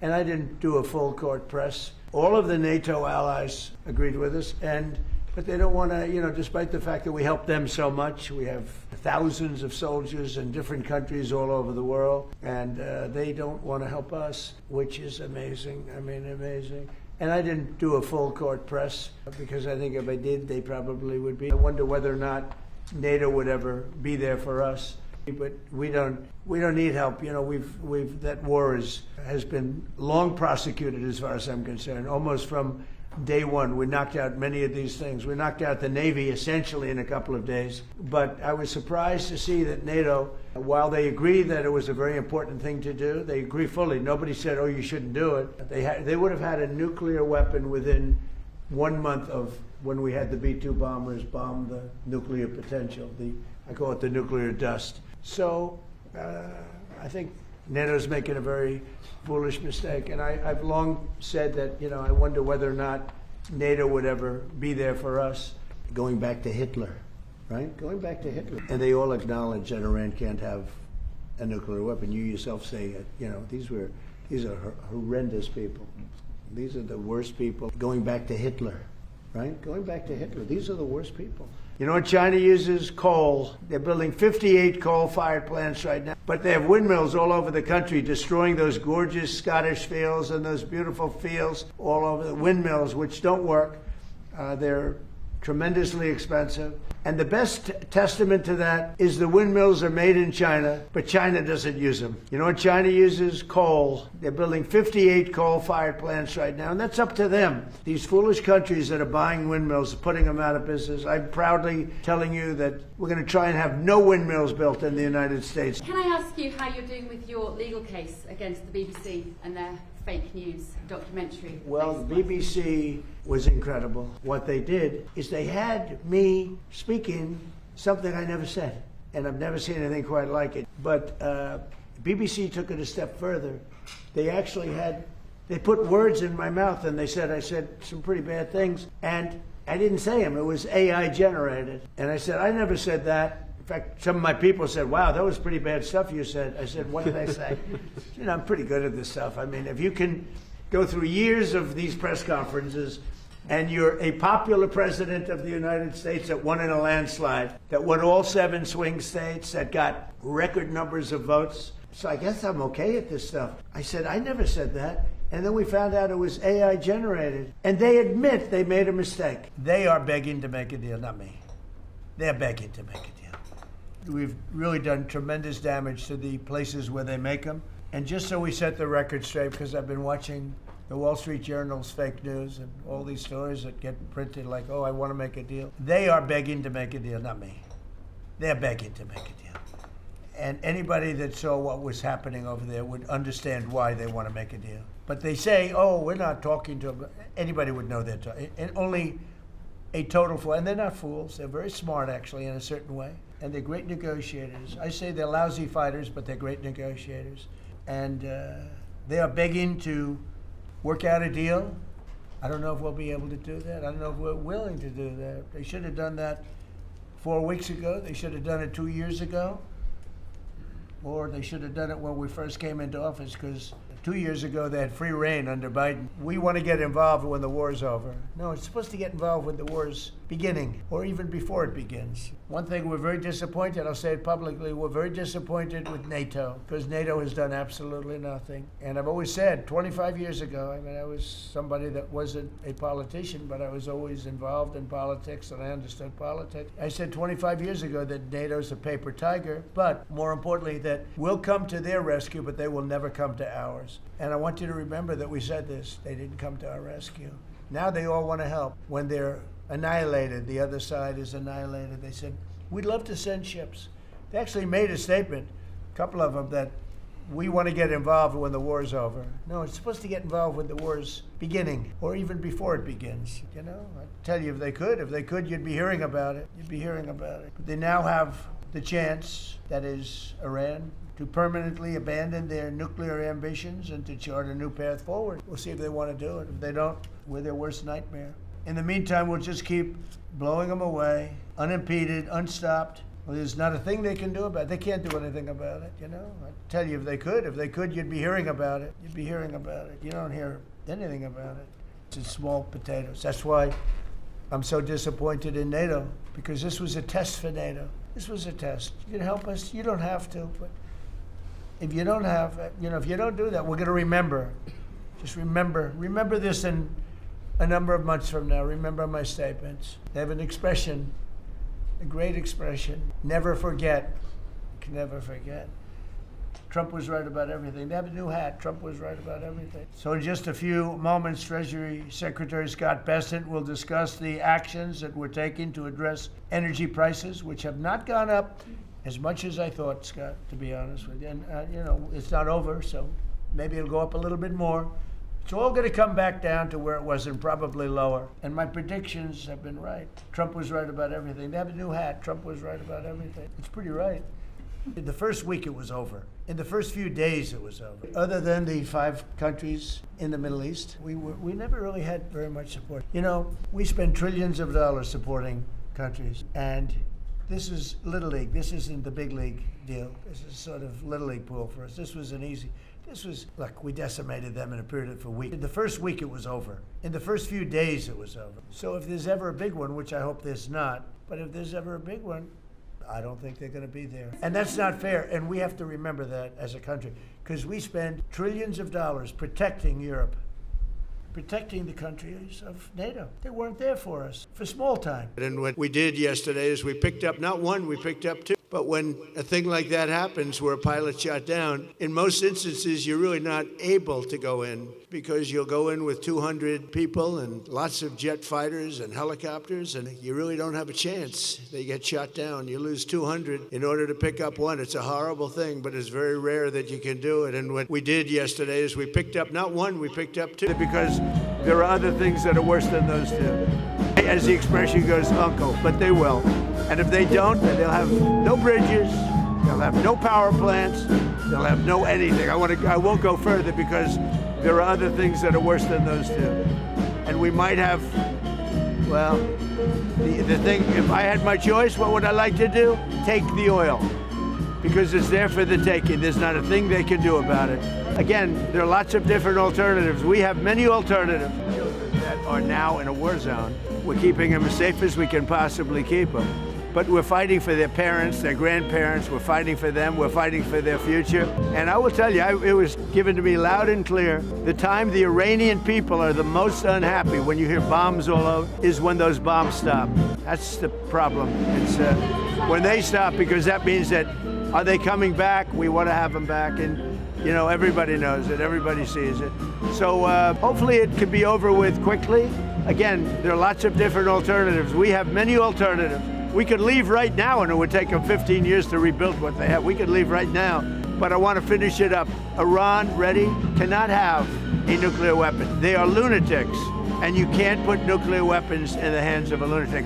And I didn't do a full court press. All of the NATO allies agreed with us, but they don't want to, despite the fact that we help them so much, we have thousands of soldiers in different countries all over the world, and they don't want to help us, which is amazing. I mean, amazing. And I didn't do a full court press because I think if I did, they probably would be. I wonder whether or not NATO would ever be there for us. But we don't need help. That war has been long prosecuted as far as I'm concerned, almost from day one. We knocked out many of these things. We knocked out the Navy essentially in a couple of days. But I was surprised to see that NATO, while they agree that it was a very important thing to do, they agree fully. Nobody said, oh, you shouldn't do it. They would have had a nuclear weapon within 1 month of when we had the B-2 bombers bomb the nuclear potential. I call it the nuclear dust. So I think NATO's making a very foolish mistake. And I've long said that, I wonder whether or not NATO would ever be there for us. Going back to Hitler, right? Going back to Hitler. And they all acknowledge that Iran can't have a nuclear weapon. You yourself say, these are horrendous people. These are the worst people. Going back to Hitler, right? Going back to Hitler. These are the worst people. You know what China uses? Coal. They're building 58 coal-fired plants right now. But they have windmills all over the country destroying those gorgeous Scottish fields and those beautiful fields all over the windmills, which don't work. They're tremendously expensive. And the best testament to that is the windmills are made in China, but China doesn't use them. You know what China uses? Coal. They're building 58 coal-fired plants right now, and that's up to them. These foolish countries that are buying windmills, putting them out of business. I'm proudly telling you that we're going to try and have no windmills built in the United States. Can I ask you how you're doing with your legal case against the BBC and their fake news documentary? Well, the BBC was incredible. What they did is they had me speaking something I never said, and I've never seen anything quite like it. But BBC took it a step further. They actually they put words in my mouth, and I said some pretty bad things, and I didn't say them. It was AI generated. And I said, I never said that. In fact, some of my people said, wow, that was pretty bad stuff you said. I said, what did I say? I'm pretty good at this stuff. I mean, if you can go through years of these press conferences and you're a popular president of the United States that won in a landslide, that won all 7 swing states, that got record numbers of votes, so I guess I'm okay at this stuff. I said, I never said that. And then we found out it was AI generated. And they admit they made a mistake. They are begging to make a deal, not me. They're begging to make a deal. We've really done tremendous damage to the places where they make them. And just so we set the record straight, because I've been watching the Wall Street Journal's fake news and all these stories that get printed like, oh, I want to make a deal. They are begging to make a deal, not me. They're begging to make a deal. And anybody that saw what was happening over there would understand why they want to make a deal. But they say, oh, we're not talking to them. Anybody would know they're talking. And only a total fool. And they're not fools. They're very smart, actually, in a certain way. And they're great negotiators. I say they're lousy fighters, but they're great negotiators. And they are begging to work out a deal. I don't know if we'll be able to do that. I don't know if we're willing to do that. They should have done that 4 weeks ago. They should have done it 2 years ago. Or they should have done it when we first came into office, because 2 years ago they had free reign under Biden. We want to get involved when the war's over. No, it's supposed to get involved when the war's beginning, or even before it begins. One thing, we're very disappointed, I'll say it publicly, we're very disappointed with NATO, because NATO has done absolutely nothing. And I've always said, 25 years ago, I mean, I was somebody that wasn't a politician, but I was always involved in politics, and I understood politics. I said 25 years ago that NATO's a paper tiger, but more importantly, that we'll come to their rescue, but they will never come to ours. And I want you to remember that we said this. They didn't come to our rescue. Now they all want to help. When they're annihilated, the other side is annihilated, they said, we'd love to send ships. They actually made a statement, a couple of them, that we want to get involved when the war's over. No, it's supposed to get involved when the war's beginning, or even before it begins. You know, I tell you, if they could, you'd be hearing about it. You'd be hearing about it. But they now have the chance, that is Iran, to permanently abandon their nuclear ambitions and to chart a new path forward. We'll see if they want to do it. If they don't, we're their worst nightmare. In the meantime, we'll just keep blowing them away, unimpeded, unstopped, Well, there's not a thing they can do about it. They can't do anything about it, you know. I tell you, if they could, you'd be hearing about it. You'd be hearing about it. You don't hear anything about it. It's small potatoes. That's why I'm so disappointed in NATO, because this was a test for NATO. This was a test. You can help us. You don't have to, but if you don't have, if you don't do that, we're going to remember. Just remember this in a number of months from now. Remember my statements. They have an expression, a great expression. Never forget. You can never forget. Trump was right about everything. They have a new hat. Trump was right about everything. So in just a few moments, Treasury Secretary Scott Bessent will discuss the actions that we're taking to address energy prices, which have not gone up as much as I thought, Scott, to be honest with you. And, it's not over, so maybe it'll go up a little bit more. It's all going to come back down to where it was and probably lower. And my predictions have been right. Trump was right about everything. They have a new hat. Trump was right about everything. It's pretty right. In the first week, it was over. In the first few days, it was over. Other than the 5 countries in the Middle East, we never really had very much support. We spend trillions of dollars supporting countries, and this is Little League. This isn't the big league deal. This is sort of Little League pool for us. This was look, we decimated them in a period of a week. In the first week, it was over. In the first few days, it was over. So if there's ever a big one, which I hope there's not, but if there's ever a big one, I don't think they're going to be there. And that's not fair. And we have to remember that as a country, because we spend trillions of dollars protecting Europe, protecting the countries of NATO. They weren't there for us for small time. And what we did yesterday is we picked up, not one, we picked up 2. But when a thing like that happens where a pilot shot down, in most instances, you're really not able to go in, because you'll go in with 200 people and lots of jet fighters and helicopters, and you really don't have a chance. They get shot down. You lose 200 in order to pick up one. It's a horrible thing, but it's very rare that you can do it. And what we did yesterday is we picked up, not one, we picked up 2. Because there are other things that are worse than those 2. As the expression goes, uncle, but they will. And if they don't, then they'll have no bridges, they'll have no power plants, they'll have no anything. I won't go further, because there are other things that are worse than those 2. And we might have, well, the thing, if I had my choice, what would I like to do? Take the oil, because it's there for the taking. There's not a thing they can do about it. Again, there are lots of different alternatives. We have many alternatives. Children that are now in a war zone, we're keeping them as safe as we can possibly keep them. But we're fighting for their parents, their grandparents. We're fighting for them. We're fighting for their future. And I will tell you, it was given to me loud and clear. The time the Iranian people are the most unhappy when you hear bombs all over is when those bombs stop. That's the problem. It's when they stop, because that means that, are they coming back? We want to have them back. And, everybody knows it. Everybody sees it. So hopefully it can be over with quickly. Again, there are lots of different alternatives. We have many alternatives. We could leave right now, and it would take them 15 years to rebuild what they have. We could leave right now, but I want to finish it up. Iran, ready, cannot have a nuclear weapon. They are lunatics, and you can't put nuclear weapons in the hands of a lunatic.